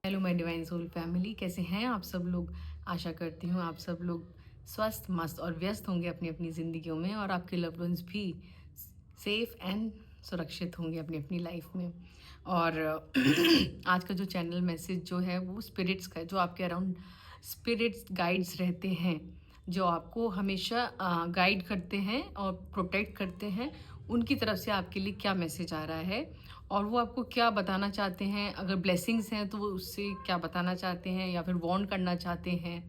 Hello my divine soul family, कैसे हैं आप सब लोग। आशा करती हूँ आप सब लोग स्वस्थ मस्त और व्यस्त होंगे अपनी अपनी ज़िंदगियों में, और आपके लव्ड वंस भी सेफ एंड सुरक्षित होंगे अपनी अपनी लाइफ में। और आज का जो चैनल मैसेज जो है वो स्पिरिट्स का है, जो आपके अराउंड स्पिरिट्स गाइड्स रहते हैं, जो आपको हमेशा गाइड करते हैं और प्रोटेक्ट करते हैं। उनकी तरफ से आपके लिए क्या मैसेज आ रहा है और वो आपको क्या बताना चाहते हैं। अगर ब्लेसिंग्स हैं तो वो उससे क्या बताना चाहते हैं, या फिर वार्न करना चाहते हैं,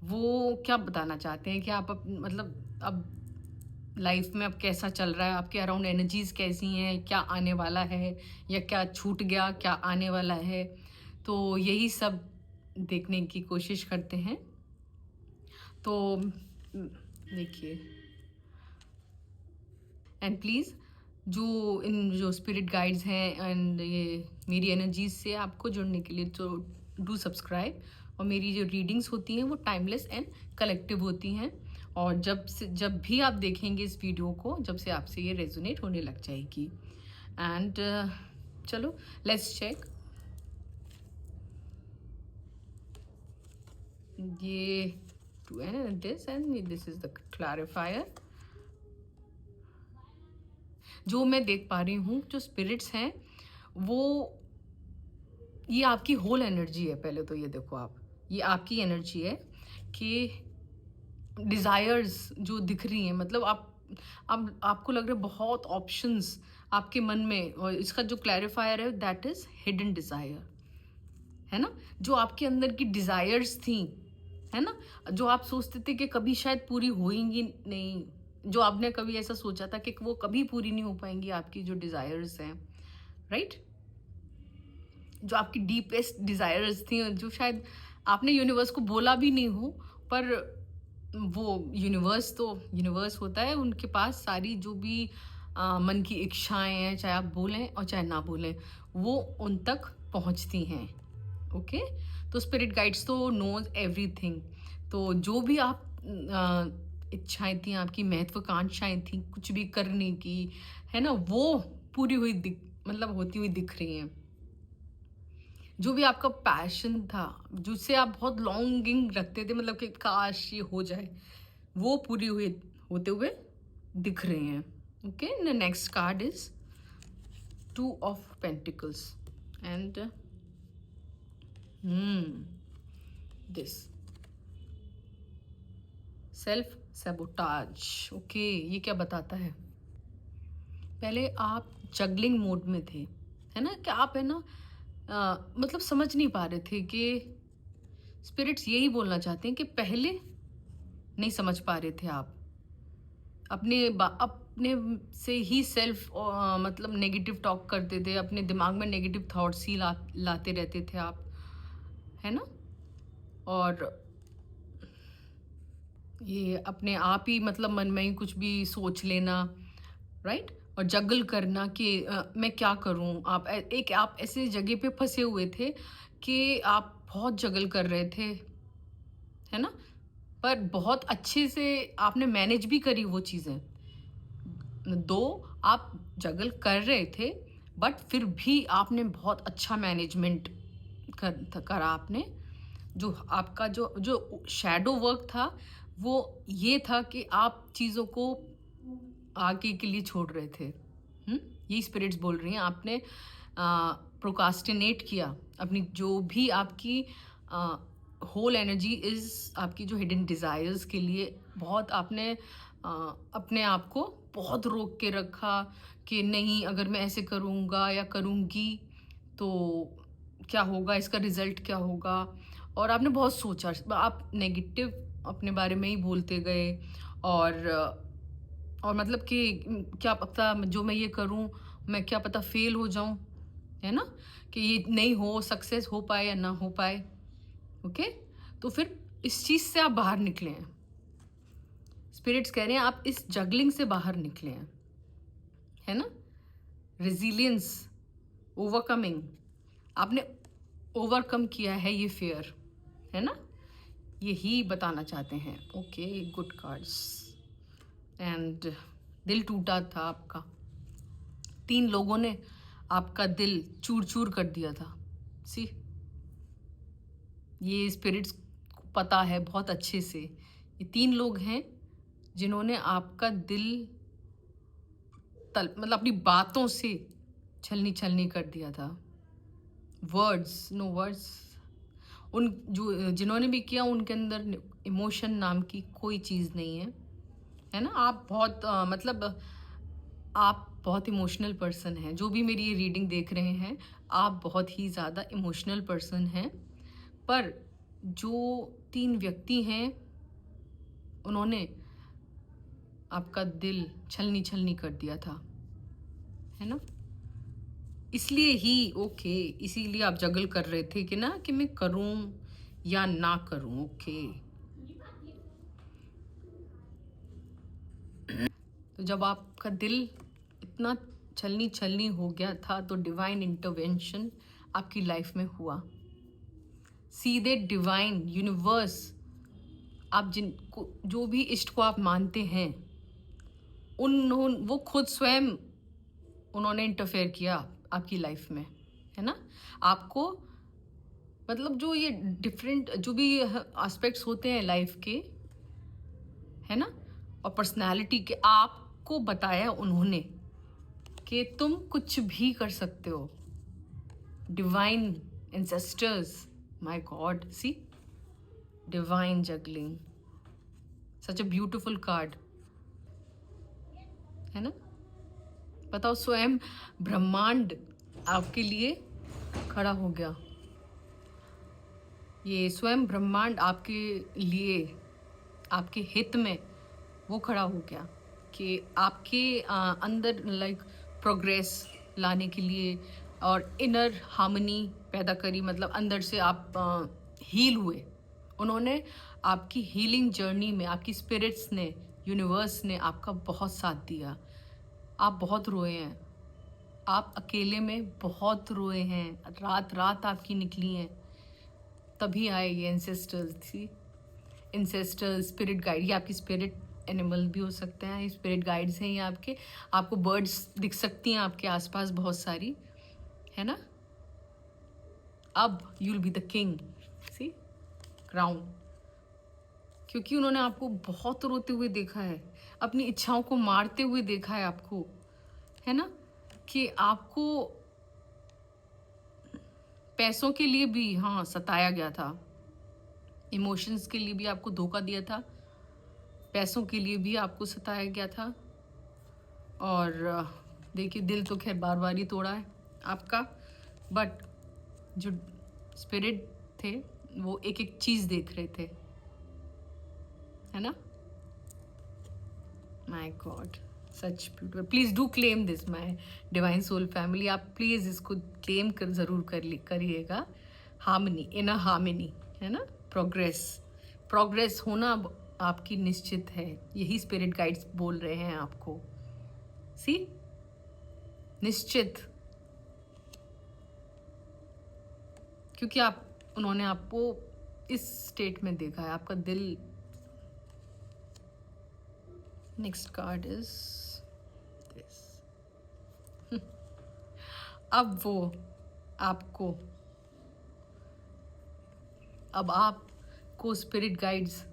वो क्या बताना चाहते हैं कि आप मतलब अब लाइफ में अब कैसा चल रहा है, आपके अराउंड एनर्जीज कैसी हैं, क्या आने वाला है या क्या छूट गया, क्या आने वाला है। तो यही सब देखने की कोशिश करते हैं। तो देखिए, एंड प्लीज़ जो स्पिरिट गाइड्स हैं एंड ये मेरी एनर्जीज से आपको जुड़ने के लिए तो डू सब्सक्राइब। और मेरी जो रीडिंग्स होती हैं वो टाइमलेस एंड कलेक्टिव होती हैं, और जब भी आप देखेंगे इस वीडियो को, जब से आपसे ये रेजोनेट होने लग जाएगी। एंड चलो लेट्स चेक। ये two and this is the clarifier. जो मैं देख पा रही हूँ, जो स्पिरिट्स हैं वो, ये आपकी होल एनर्जी है। पहले तो ये देखो आप, ये आपकी एनर्जी है कि डिज़ायर्स जो दिख रही हैं, मतलब अब आपको लग रहा है बहुत ऑप्शंस आपके मन में, और इसका जो क्लैरिफायर है दैट इज हिडन डिज़ायर, है ना। जो आपके अंदर की डिज़ायर्स थी, है ना, जो आप सोचते थे कि कभी शायद पूरी होएंगी नहीं, जो आपने कभी ऐसा सोचा था कि वो कभी पूरी नहीं हो पाएंगी, आपकी जो डिज़ायर्स हैं, राइट। जो आपकी डीपेस्ट डिज़ायर्स थी, जो शायद आपने यूनिवर्स को बोला भी नहीं हो, पर वो यूनिवर्स होता है, उनके पास सारी जो भी मन की इच्छाएं हैं, चाहे आप बोलें और चाहे ना बोलें, वो उन तक पहुंचती हैं। ओके। तो स्पिरिट गाइड्स तो नोज एवरीथिंग। तो जो भी आप इच्छाएं थी, आपकी महत्वाकांक्षाएं थी कुछ भी करने की, है ना, वो पूरी हुई मतलब होती हुई दिख रही हैं। जो भी आपका पैशन था, जिससे आप बहुत लॉन्गिंग रखते थे, मतलब कि काश ये हो जाए, वो पूरी हुई होते हुए दिख रहे हैं। Okay. The next card is two of pentacles and this self sabotage. Okay, ये क्या बताता है। पहले आप जगलिंग मोड में थे, है ना, कि आप, है ना, मतलब समझ नहीं पा रहे थे कि स्पिरिट्स यही बोलना चाहते हैं कि पहले नहीं समझ पा रहे थे आप, अपने से ही सेल्फ मतलब नेगेटिव टॉक करते थे, अपने दिमाग में नेगेटिव थॉट्स ही लाते रहते थे आप, है ना। और ये अपने आप ही मतलब मन में ही कुछ भी सोच लेना, राइट। और जगल करना कि मैं क्या करूं। आप ऐसे जगह पे फंसे हुए थे कि आप बहुत जगल कर रहे थे, है ना, पर बहुत अच्छे से आपने मैनेज भी करी वो चीज़ें। दो आप जगल कर रहे थे, बट फिर भी आपने बहुत अच्छा मैनेजमेंट करा आपने। जो आपका जो जो शैडो वर्क था वो ये था कि आप चीज़ों को आगे के लिए छोड़ रहे थे। ये स्पिरिट्स बोल रही हैं, आपने प्रोकास्टिनेट किया अपनी जो भी आपकी होल एनर्जी इज आपकी जो हिडन डिज़ायर्स के लिए बहुत आपने अपने आप को बहुत रोक के रखा कि नहीं, अगर मैं ऐसे करूँगा या करूँगी तो क्या होगा, इसका रिजल्ट क्या होगा। और आपने बहुत सोचा, आप नेगेटिव अपने बारे में ही बोलते गए। और मतलब कि क्या पता जो मैं ये करूं, मैं क्या पता फेल हो जाऊं, है ना, कि ये नहीं हो, सक्सेस हो पाए या ना हो पाए। ओके। तो फिर इस चीज़ से आप बाहर निकले हैं। स्पिरिट्स कह रहे हैं आप इस जगलिंग से बाहर निकले हैं, है ना। रेजिलियंस, ओवरकमिंग, आपने ओवरकम किया है ये फेयर, है ना, यही बताना चाहते हैं। Okay, good cards. एंड दिल टूटा था आपका, 3 लोगों ने आपका दिल चूर चूर कर दिया था। सी, ये स्पिरिट्स को पता है बहुत अच्छे से। ये 3 लोग हैं जिन्होंने आपका दिल मतलब अपनी बातों से छलनी छलनी कर दिया था। वर्ड्स, नो वर्ड्स, उन जो जिन्होंने भी किया उनके अंदर इमोशन नाम की कोई चीज़ नहीं है ना। आप बहुत मतलब आप बहुत इमोशनल पर्सन हैं। जो भी मेरी ये रीडिंग देख रहे हैं, आप बहुत ही ज़्यादा इमोशनल पर्सन हैं। पर जो 3 व्यक्ति हैं, उन्होंने आपका दिल छलनी छलनी कर दिया था, है ना। इसलिए ही ओके, इसीलिए आप जगल कर रहे थे कि ना कि मैं करूं या ना करूं। ओके, तो जब आपका दिल इतना छलनी छलनी हो गया था तो डिवाइन इंटरवेंशन आपकी लाइफ में हुआ। सीधे डिवाइन यूनिवर्स, आप जिनको जो भी इष्ट को आप मानते हैं, वो खुद स्वयं उन्होंने इंटरफेयर किया आपकी लाइफ में, है ना। आपको मतलब जो ये डिफरेंट जो भी एस्पेक्ट्स होते हैं लाइफ के, है ना, और पर्सनालिटी के, आपको बताया उन्होंने कि तुम कुछ भी कर सकते हो। Divine ancestors, my God, see, divine juggling, such a beautiful card, है ना। बताओ, स्वयं ब्रह्मांड आपके लिए खड़ा हो गया। ये स्वयं ब्रह्मांड आपके लिए, आपके हित में वो खड़ा हो गया कि आपके अंदर लाइक प्रोग्रेस लाने के लिए और इनर हार्मनी पैदा करी। मतलब अंदर से आप हील हुए। उन्होंने आपकी हीलिंग जर्नी में, आपकी स्पिरिट्स ने, यूनिवर्स ने आपका बहुत साथ दिया। आप बहुत रोए हैं, आप अकेले में बहुत रोए हैं, रात रात आपकी निकली हैं, तभी आए ये एंसेस्टर्स थी। एंसेस्टर्स, स्पिरिट गाइड, ये आपकी स्पिरिट एनिमल भी हो सकते हैं, स्पिरिट गाइड्स हैं ये आपके। आपको बर्ड्स दिख सकती हैं आपके आसपास बहुत सारी, है ना। अब you will be the king, see, crown, क्योंकि उन्होंने आपको बहुत रोते हुए देखा है, अपनी इच्छाओं को मारते हुए देखा है आपको, है ना, कि आपको पैसों के लिए भी हाँ सताया गया था, इमोशंस के लिए भी आपको धोखा दिया था, पैसों के लिए भी आपको सताया गया था। और देखिए, दिल तो खैर बार बार ही तोड़ा है आपका, बट जो स्पिरिट थे वो एक एक चीज़ देख रहे थे, है ना। My God, such beautiful. Please do claim this my divine soul family. आप प्लीज़ इसको क्लेम कर ज़रूर करिएगा। हार्मनी, इनर हार्मनी, है ना, प्रोग्रेस, प्रोग्रेस होना अब आपकी निश्चित है। यही स्पिरिट गाइड्स बोल रहे हैं आपको, सी, निश्चित, क्योंकि उन्होंने आपको इस स्टेट में देखा है। आपका दिल, नेक्स्ट कार्ड इज दिस। अब आपको स्पिरिट गाइड्स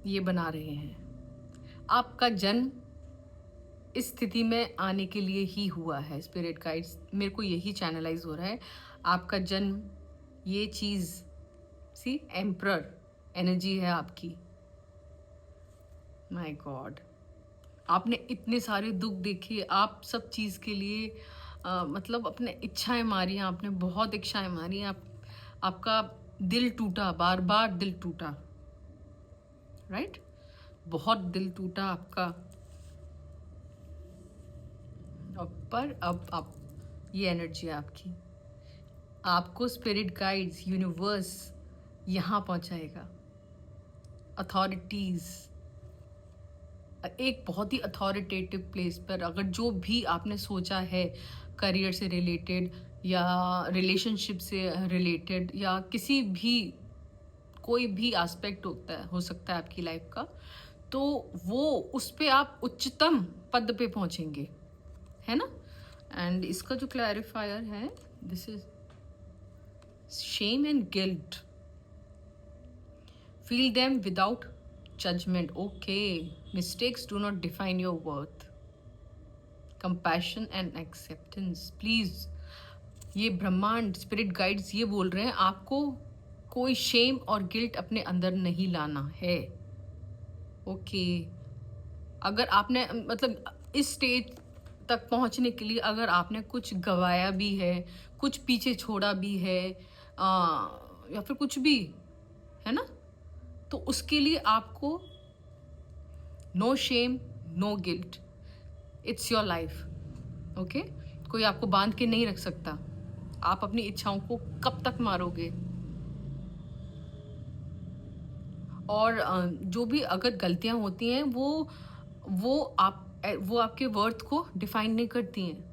ये बना रहे हैं। आपका जन्म इस स्थिति में आने के लिए ही हुआ है। स्पिरिट गाइड्स, मेरे को यही चैनलाइज हो रहा है। आपका जन्म, ये चीज़, सी, एम्परर एनर्जी है आपकी। माय गॉड, आपने इतने सारे दुख देखे, आप सब चीज़ के लिए मतलब अपने इच्छाएं मारी हैं, आपने बहुत इच्छाएं मारी हैं। आपका दिल टूटा, बार बार दिल टूटा, राइट, बहुत दिल टूटा आपका। पर अब आप, ये एनर्जी है आपकी, आपको स्पिरिट गाइड्स, यूनिवर्स यहाँ पहुँचाएगा। अथॉरिटीज़, एक बहुत ही अथॉरिटेटिव प्लेस पर, अगर जो भी आपने सोचा है करियर से रिलेटेड या रिलेशनशिप से रिलेटेड या किसी भी, कोई भी एस्पेक्ट हो सकता है आपकी लाइफ का, तो वो उस पे आप उच्चतम पद पे पहुंचेंगे, है ना। एंड इसका जो क्लैरिफायर है, this is shame and guilt, feel them without judgement. Okay, mistakes do not define your worth. Compassion and acceptance. Please, ये ब्रह्मांड स्पिरिट गाइड्स ये बोल रहे हैं आपको कोई शेम और गिल्ट अपने अंदर नहीं लाना है. ओके, अगर आपने मतलब इस स्टेज तक पहुंचने के लिए अगर आपने कुछ गवाया भी है, कुछ पीछे छोड़ा भी है, या फिर कुछ भी है ना, तो उसके लिए आपको no shame, no guilt. It's your life. Okay, कोई आपको बांध के नहीं रख सकता. आप अपनी इच्छाओं को कब तक मारोगे? और जो भी अगर गलतियां होती हैं वो आपके वर्थ को डिफाइन नहीं करती हैं.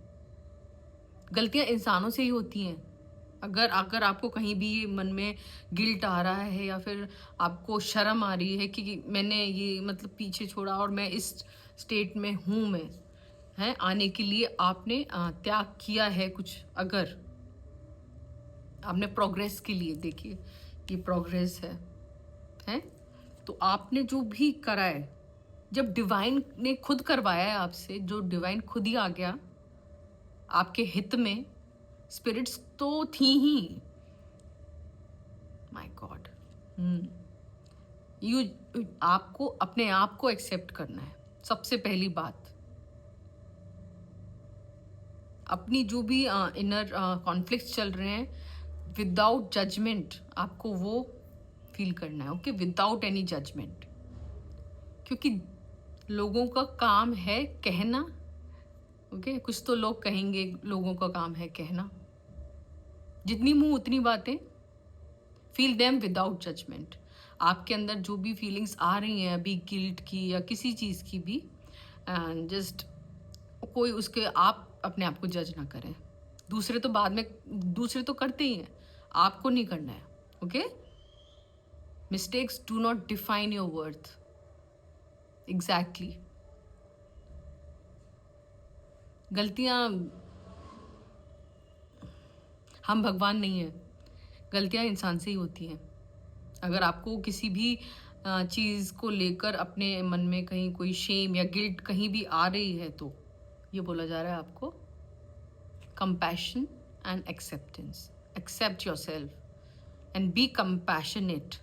गलतियां इंसानों से ही होती हैं. अगर अगर आपको कहीं भी मन में गिल्ट आ रहा है या फिर आपको शर्म आ रही है कि मैंने ये मतलब पीछे छोड़ा और मैं इस स्टेट में हूँ, मैं है आने के लिए आपने त्याग किया है कुछ, अगर आपने प्रोग्रेस के लिए, देखिए ये प्रोग्रेस है तो आपने जो भी करा है, जब डिवाइन ने खुद करवाया है आपसे, जो डिवाइन खुद ही आ गया आपके हित में, स्पिरिट्स तो थी ही. My God. यू आपको अपने आप को एक्सेप्ट करना है सबसे पहली बात. अपनी जो भी इनर कॉन्फ्लिक्ट्स चल रहे हैं, विदाउट जजमेंट आपको वो फील करना है. Okay, without any judgement. क्योंकि लोगों का काम है कहना. ओके, कुछ तो लोग कहेंगे, लोगों का काम है कहना. जितनी मुंह उतनी बातें. Feel them without judgement. आपके अंदर जो भी फीलिंग्स आ रही हैं अभी, गिल्ट की या किसी चीज़ की भी, एंड जस्ट कोई उसके, आप अपने आप को जज ना करें. दूसरे तो बाद में, दूसरे तो करते ही हैं, आपको नहीं करना है. Okay, mistakes do not define your worth. Exactly. गलतियां, हम भगवान नहीं हैं. गलतियां इंसान से ही होती हैं. अगर आपको किसी भी चीज़ को लेकर अपने मन में कहीं कोई शेम या गिल्ट कहीं भी आ रही है, तो ये बोला जा रहा है आपको compassion and acceptance. Accept yourself and be compassionate.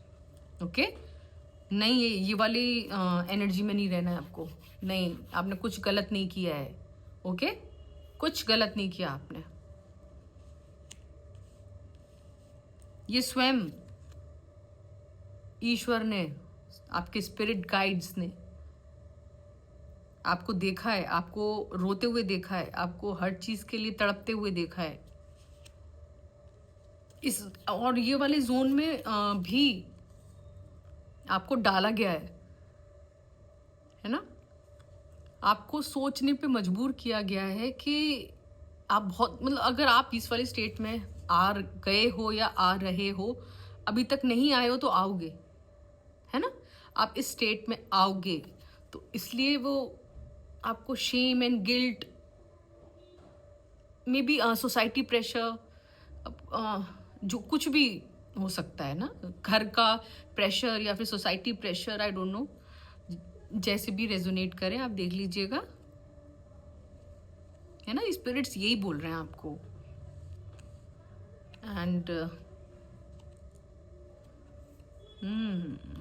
Okay, नहीं ये वाली एनर्जी में नहीं रहना है आपको. नहीं, आपने कुछ गलत नहीं किया है. ओके, कुछ गलत नहीं किया आपने. ये स्वयं ईश्वर ने, आपके स्पिरिट गाइड्स ने आपको देखा है, आपको रोते हुए देखा है, आपको हर चीज के लिए तड़पते हुए देखा है. इस और ये वाले जोन में भी आपको डाला गया है ना. आपको सोचने पे मजबूर किया गया है कि आप बहुत, मतलब अगर आप इस वाले स्टेट में आ गए हो या आ रहे हो, अभी तक नहीं आए हो तो आओगे, है ना. आप इस स्टेट में आओगे, तो इसलिए वो आपको Shem and guilt, may be society pressure, जो कुछ भी हो सकता है ना, घर का प्रेशर या फिर society pressure, I don't know, जैसे भी रेजोनेट करे आप देख लीजिएगा, है ना. स्पिरिट्स यही बोल रहे हैं आपको. एंड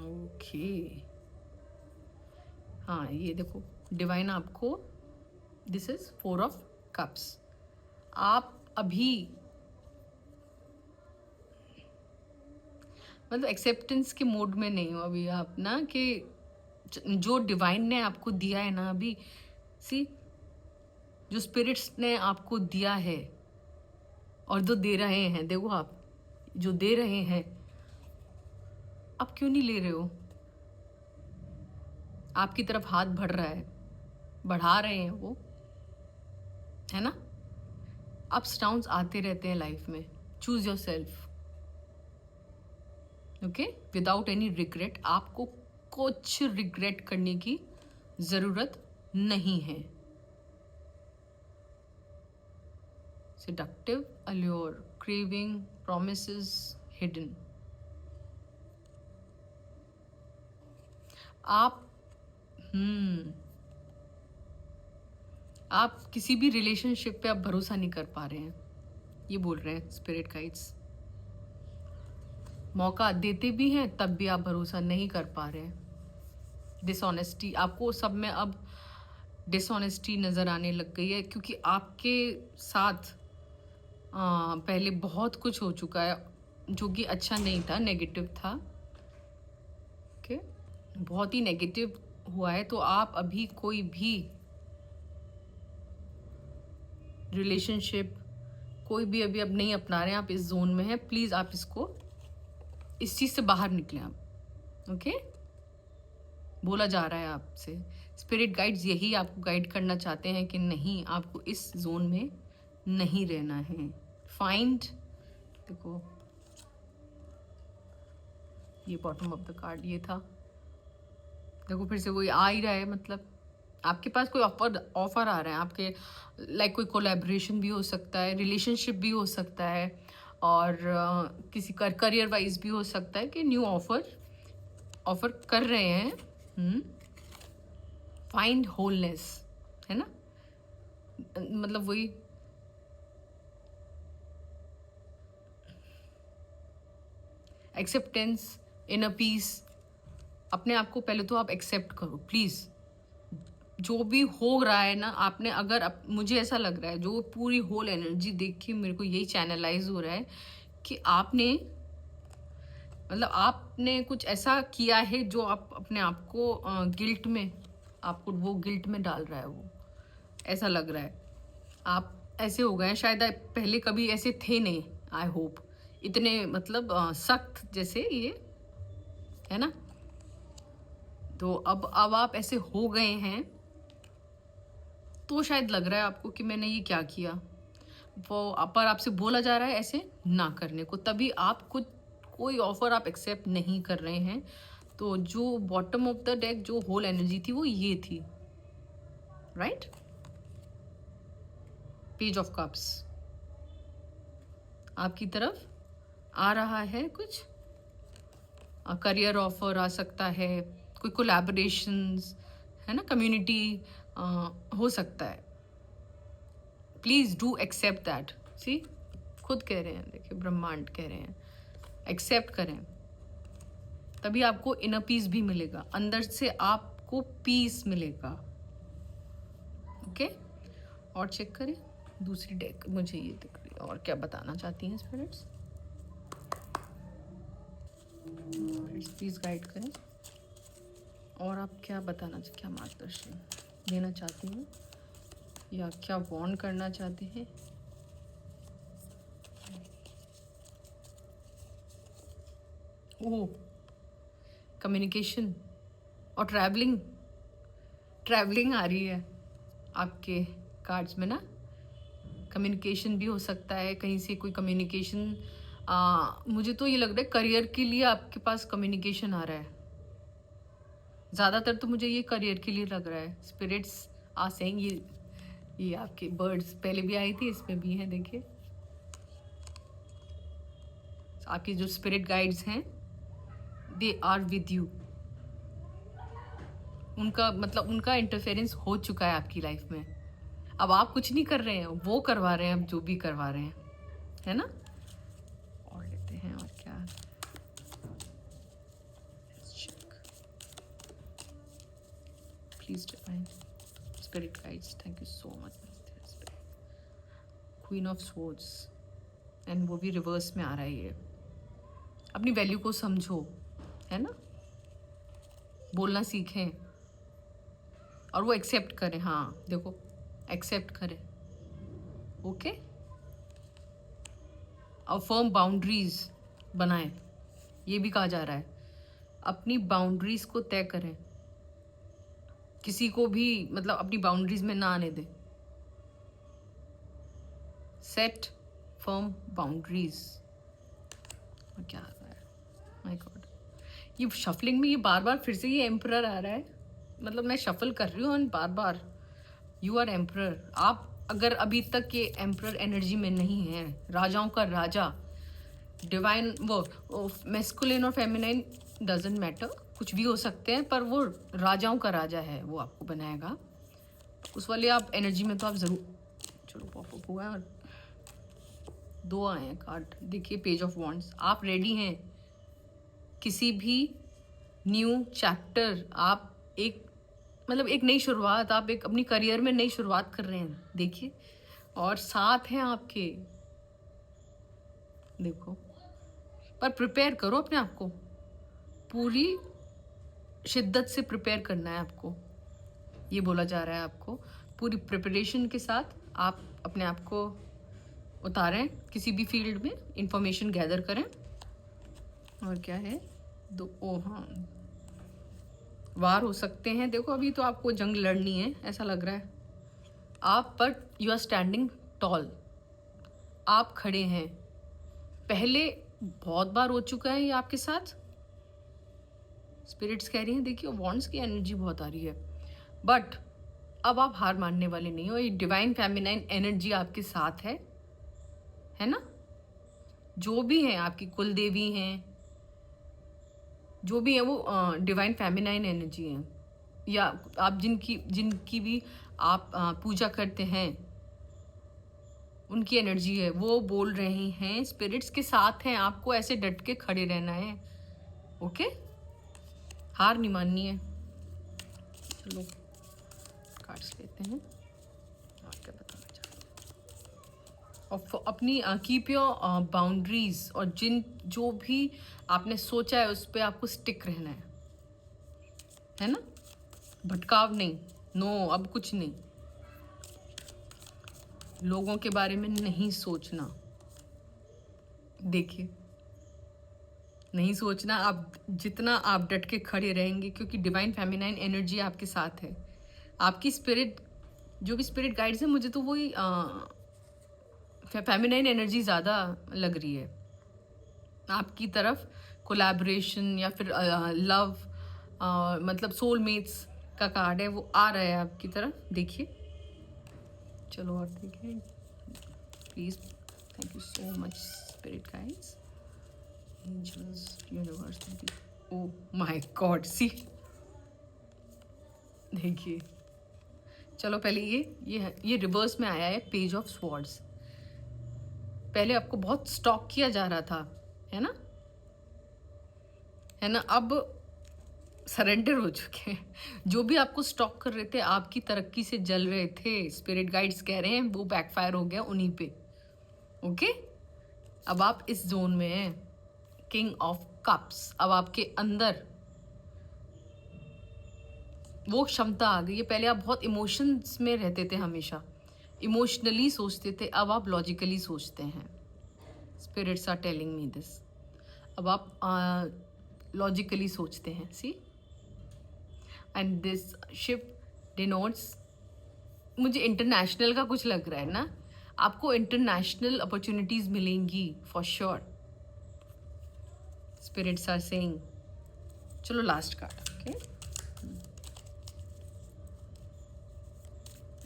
ओके, हाँ ये देखो, डिवाइन आपको, दिस इज 4 ऑफ कप्स. आप अभी मतलब एक्सेप्टेंस के मोड में नहीं हो अभी आप ना, कि जो डिवाइन ने आपको दिया है ना अभी, सी, जो स्पिरिट्स ने आपको दिया है और जो दे रहे हैं, देखो आप जो दे रहे हैं, आप क्यों नहीं ले रहे हो? आपकी तरफ हाथ बढ़ रहा है, बढ़ा रहे हैं वो, है ना. अप्स डाउन्स आते रहते हैं लाइफ में. Choose your self. Okay, without any regret. आपको कुछ रिग्रेट करने की जरूरत नहीं है. seductive allure, craving, promises hidden. आप आप किसी भी रिलेशनशिप पे आप भरोसा नहीं कर पा रहे हैं, ये बोल रहे हैं स्पिरिट गाइड्स। मौका देते भी हैं तब भी आप भरोसा नहीं कर पा रहे हैं। डिसऑनेस्टी, आपको सब में अब डिसऑनेस्टी नज़र आने लग गई है, क्योंकि आपके साथ पहले बहुत कुछ हो चुका है जो कि अच्छा नहीं था, नेगेटिव था। ओके, बहुत ही नेगेटिव हुआ है। तो आप अभी कोई भी रिलेशनशिप कोई भी अभी अब नहीं अपना रहे हैं, आप इस जोन में हैं, प्लीज़ आप इसको, इस चीज़ से बाहर निकलें आप। ओके, बोला जा रहा है आपसे, स्पिरिट गाइड्स यही आपको गाइड करना चाहते हैं कि नहीं, आपको इस जोन में नहीं रहना है। फाइंड, देखो ये बॉटम ऑफ द कार्ड ये था, देखो फिर से वही आ ही रहा है। मतलब आपके पास कोई ऑफर आ रहा है आपके, लाइक कोई कोलैबोरेशन भी हो सकता है, रिलेशनशिप भी हो सकता है, और किसी करियर वाइज भी हो सकता है कि न्यू ऑफर कर रहे हैं। फाइंड होलनेस, है ना, मतलब वही एक्सेप्टेंस, इनर पीस। अपने आप को पहले तो आप एक्सेप्ट करो प्लीज़। जो भी हो रहा है ना, आपने अगर मुझे ऐसा लग रहा है, जो पूरी होल एनर्जी देख के मेरे को यही चैनलाइज हो रहा है कि आपने, मतलब आपने कुछ ऐसा किया है जो आप अपने आप को गिल्ट में, आपको वो गिल्ट में डाल रहा है, वो ऐसा लग रहा है। आप ऐसे हो गए हैं, शायद पहले कभी ऐसे थे नहीं, आई होप, इतने मतलब सख्त जैसे ये, है ना। तो अब आप ऐसे हो गए हैं, तो शायद लग रहा है आपको कि मैंने ये क्या किया, वो पर आपसे बोला जा रहा है ऐसे ना करने को, तभी आप कुछ कोई ऑफर आप एक्सेप्ट नहीं कर रहे हैं। तो जो बॉटम ऑफ द डेक जो होल एनर्जी थी वो ये थी, राइट। पेज ऑफ कप्स आपकी तरफ आ रहा है, कुछ करियर ऑफर आ सकता है, कोई कोलैबोरेशंस, है ना, कम्युनिटी हो सकता है। Please do accept that. See, खुद कह रहे हैं, देखिए ब्रह्मांड कह रहे हैं एक्सेप्ट करें, तभी आपको इनर पीस भी मिलेगा, अंदर से आपको पीस मिलेगा। ओके, और चेक करें दूसरी डेक, मुझे ये दिख रही है, और क्या बताना चाहती हैं स्पिरिट्स, प्लीज गाइड करें, और आप क्या बताना, क्या मार्गदर्शन देना चाहती हैं, या क्या वार्न करना चाहते हैं। ओह, कम्युनिकेशन और ट्रैवलिंग आ रही है आपके कार्ड्स में ना। कम्युनिकेशन भी हो सकता है, कहीं से कोई कम्युनिकेशन, मुझे तो ये लग रहा है करियर के लिए आपके पास कम्युनिकेशन आ रहा है, ज़्यादातर तो मुझे ये करियर के लिए लग रहा है। स्पिरिट्स आ सेइंग, ये आपके बर्ड्स पहले भी आई थी, इसमें भी हैं, देखिए आपकी जो स्पिरिट गाइड्स हैं, दे आर विद यू। उनका मतलब उनका इंटरफेरेंस हो चुका है आपकी लाइफ में, अब आप कुछ नहीं कर रहे हैं, वो करवा रहे हैं, अब जो भी करवा रहे हैं, है ना। और लेते हैं, और क्या, please divine spirit guides, thank you so much. Queen of swords, and वो भी रिवर्स में आ रहा है ये। अपनी वैल्यू को समझो, है ना, बोलना सीखें, और वो एक्सेप्ट करें। हाँ देखो, एक्सेप्ट करें, ओके, और फर्म बाउंड्रीज बनाएं, ये भी कहा जा रहा है। अपनी बाउंड्रीज को तय करें, किसी को भी मतलब अपनी बाउंड्रीज में ना आने दें। Set firm boundaries. और क्या आ रहा है, माय गॉड, ये शफलिंग में ये बार बार फिर से ये एम्परर आ रहा है, मतलब मैं शफल कर रही हूँ और बार बार यू आर एम्परर। आप अगर अभी तक ये एम्परर एनर्जी में नहीं है, राजाओं का राजा, डिवाइन, वो मैस्कुलिन और फेमिनाइन डजंट मैटर, कुछ भी हो सकते हैं, पर वो राजाओं का राजा है, वो आपको बनाएगा। उस वाले आप एनर्जी में तो आप ज़रूर। चलो पॉप अप हुआ है और 2 आए हैं कार्ड। देखिए पेज ऑफ वॉन्ड्स, आप रेडी हैं किसी भी न्यू चैप्टर, आप एक मतलब एक नई शुरुआत, आप एक अपनी करियर में नई शुरुआत कर रहे हैं, देखिए। और साथ हैं आपके, देखो। पर प्रिपेयर करो अपने आप को, पूरी शिद्दत से प्रिपेयर करना है आपको, ये बोला जा रहा है आपको। पूरी प्रिपरेशन के साथ आप अपने आप को उतारें किसी भी फील्ड में, इंफॉर्मेशन गैदर करें। और क्या है, हाँ, वार हो सकते हैं। देखो अभी तो आपको जंग लड़नी है ऐसा लग रहा है आप, but you are standing tall, आप खड़े हैं। पहले बहुत बार हो चुका है ये आपके साथ, स्पिरिट्स कह रही हैं। देखिए वॉन्ड्स की एनर्जी बहुत आ रही है, बट अब आप हार मानने वाले नहीं हो। ये डिवाइन फेमिनाइन एनर्जी आपके साथ है ना। जो भी हैं आपकी कुल देवी हैं, जो भी है वो डिवाइन फेमिनाइन एनर्जी है, या आप जिनकी भी आप पूजा करते हैं उनकी एनर्जी है। वो बोल रहे हैं स्पिरिट्स के साथ हैं, आपको ऐसे डट के खड़े रहना है, ओके। हार नहीं माननी है। चलो कार्ड्स लेते हैं और क्या बताना चाहते हैं। और अपनी कीप योर बाउंड्रीज, और जो भी आपने सोचा है उस पर आपको स्टिक रहना है ना। भटकाव नहीं, नो, अब कुछ नहीं, लोगों के बारे में नहीं सोचना। देखिए नहीं सोचना, आप जितना आप डट के खड़े रहेंगे, क्योंकि डिवाइन फेमिनाइन एनर्जी आपके साथ है। आपकी स्पिरिट, जो भी स्पिरिट गाइड्स है, मुझे तो वही फेमिनाइन एनर्जी ज़्यादा लग रही है आपकी तरफ। कोलैबोरेशन या फिर लव, मतलब सोलमेट्स का कार्ड है, वो आ रहा है आपकी तरफ, देखिए। चलो और देखिए please. Thank you so much spirit guides, angels, universe. Oh my God, see देखिए। चलो पहले ये रिवर्स में आया है, पेज ऑफ स्वॉर्ड्स। पहले आपको बहुत स्टॉक किया जा रहा था, है ना, अब सरेंडर हो चुके हैं। जो भी आपको स्टॉक कर रहे थे, आपकी तरक्की से जल रहे थे, स्पिरिट गाइड्स कह रहे हैं वो बैकफायर हो गया उन्हीं पे, ओके। अब आप इस जोन में हैं, किंग ऑफ कप्स। अब आपके अंदर वो क्षमता आ गई है। पहले आप बहुत इमोशंस में रहते थे, हमेशा इमोशनली सोचते थे, अब आप लॉजिकली सोचते हैं। Spirits are telling me this. अब आप लॉजिकली सोचते हैं, see. And this ship denotes, मुझे इंटरनेशनल का कुछ लग रहा है ना, आपको इंटरनेशनल अपॉर्चुनिटीज मिलेंगी for sure, spirits are saying. चलो last card, okay.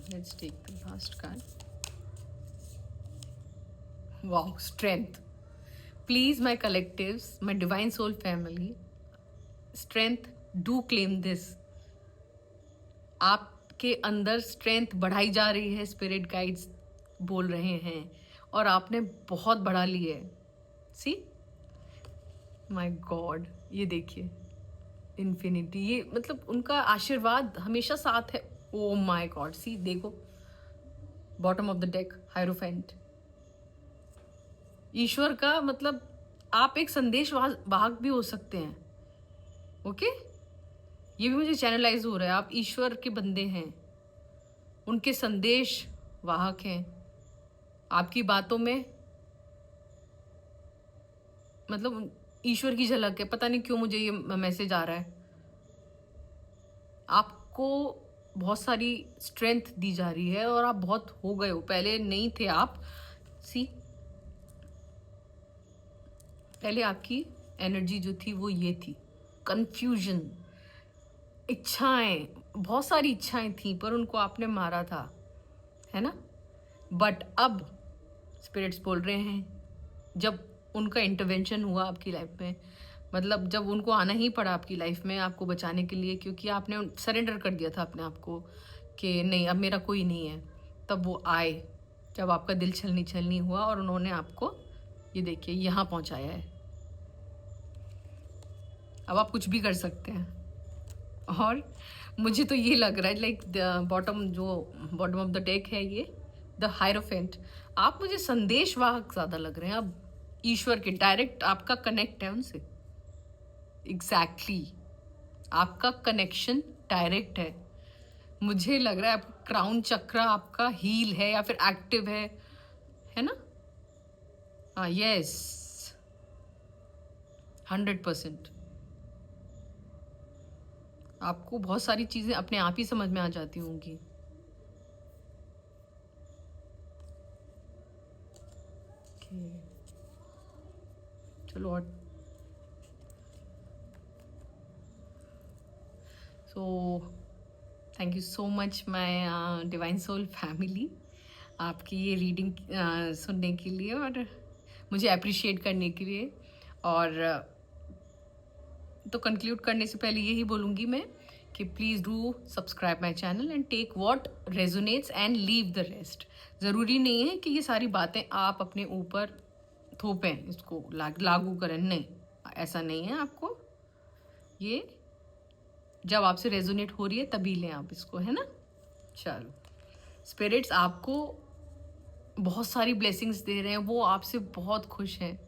Let's take the last card. Wow, strength. Please my collectives, my divine soul family, strength, do claim this. आपके अंदर स्ट्रेंथ बढ़ाई जा रही है, स्पिरिट गाइड्स बोल रहे हैं, और आपने बहुत बढ़ा ली है, सी। माय गॉड, ये देखिए इन्फिनिटी, ये मतलब उनका आशीर्वाद हमेशा साथ है। ओ माय गॉड, सी देखो, bottom of the deck, hierophant. ईश्वर का मतलब आप एक संदेश वाहक भी हो सकते हैं, ओके। ये भी मुझे चैनलाइज हो रहा है, आप ईश्वर के बंदे हैं, उनके संदेश वाहक हैं। आपकी बातों में मतलब ईश्वर की झलक है। पता नहीं क्यों मुझे ये मैसेज आ रहा है, आपको बहुत सारी स्ट्रेंथ दी जा रही है, और आप बहुत हो गए हो, पहले नहीं थे आप, सी। पहले आपकी एनर्जी जो थी वो ये थी, कंफ्यूजन, इच्छाएं, बहुत सारी इच्छाएं थी, पर उनको आपने मारा था, है ना। बट अब स्पिरिट्स बोल रहे हैं, जब उनका इंटरवेंशन हुआ आपकी लाइफ में, मतलब जब उनको आना ही पड़ा आपकी लाइफ में आपको बचाने के लिए, क्योंकि आपने सरेंडर कर दिया था अपने आप को कि नहीं अब मेरा कोई नहीं है, तब वो आए जब आपका दिल छलनी छलनी हुआ और उन्होंने आपको ये देखिए यहाँ पहुँचाया है। अब आप कुछ भी कर सकते हैं। और मुझे तो ये लग रहा है like bottom of the deck है ये द हायरोफेंट, आप मुझे संदेशवाहक ज़्यादा लग रहे हैं। अब ईश्वर के डायरेक्ट आपका कनेक्ट है उनसे। एग्जैक्टली आपका कनेक्शन डायरेक्ट है। मुझे लग रहा है आपका क्राउन चक्र आपका हील है या फिर एक्टिव है ना? हाँ, यस, 100%। आपको बहुत सारी चीज़ें अपने आप ही समझ में आ जाती होंगी। चलो, और so thank you so much my divine soul family, आपकी ये रीडिंग सुनने के लिए और मुझे अप्रिशिएट करने के लिए। और तो कंक्लूड करने से पहले यही बोलूँगी मैं कि please do subscribe my channel and take what resonates and leave the rest. ज़रूरी नहीं है कि ये सारी बातें आप अपने ऊपर थोपें, इसको लागू करें, नहीं, ऐसा नहीं है। आपको ये जब आपसे रेजोनेट हो रही है तभी लें आप इसको, है ना? चलो, स्पिरिट्स आपको बहुत सारी ब्लेसिंग्स दे रहे हैं, वो आपसे बहुत खुश हैं।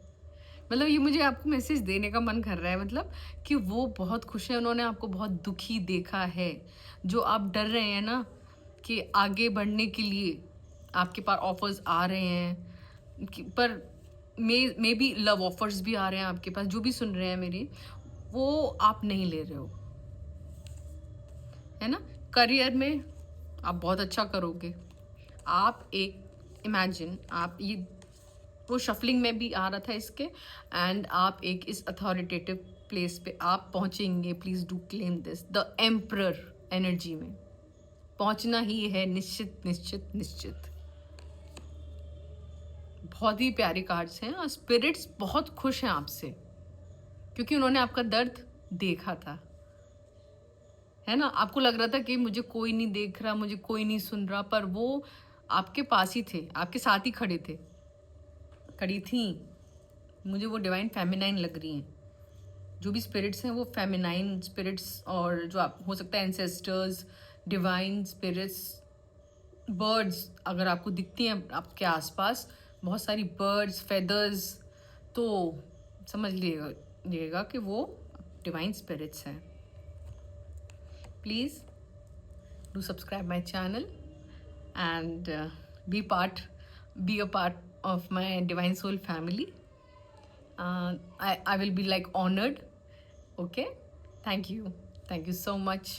मतलब ये मुझे आपको मैसेज देने का मन कर रहा है, मतलब कि वो बहुत खुश है, उन्होंने आपको बहुत दुखी देखा है। जो आप डर रहे हैं ना कि आगे बढ़ने के लिए आपके पास ऑफर्स आ रहे हैं पर मे बी लव ऑफर्स भी आ रहे हैं आपके पास, जो भी सुन रहे हैं मेरे, वो आप नहीं ले रहे हो, है ना? करियर में आप बहुत अच्छा करोगे। आप एक इमेजिन, आप ये वो शफलिंग में भी आ रहा था इसके, एंड आप एक इस अथॉरिटेटिव प्लेस पे आप पहुंचेंगे। Please do claim this, the emperor energy में पहुंचना ही है, निश्चित निश्चित निश्चित। बहुत ही प्यारे कार्ड्स हैं और स्पिरिट्स बहुत खुश हैं आपसे, क्योंकि उन्होंने आपका दर्द देखा था, है ना? आपको लग रहा था कि मुझे कोई नहीं देख रहा, मुझे कोई नहीं सुन रहा, पर वो आपके पास ही थे, आपके साथ ही खड़े थे, खड़ी थी। मुझे वो डिवाइन फेमिनाइन लग रही हैं। जो भी स्पिरिट्स हैं वो फेमिनाइन स्पिरिट्स, और जो आप हो सकता है एंसेस्टर्स, डिवाइन स्पिरिट्स, बर्ड्स अगर आपको दिखती हैं आपके आसपास, बहुत सारी बर्ड्स, फेदर्स, तो समझ लीजिएगा कि वो डिवाइन स्पिरिट्स हैं। Please do subscribe my channel and be a part of my divine soul family. I will be like honored. Okay, thank you so much.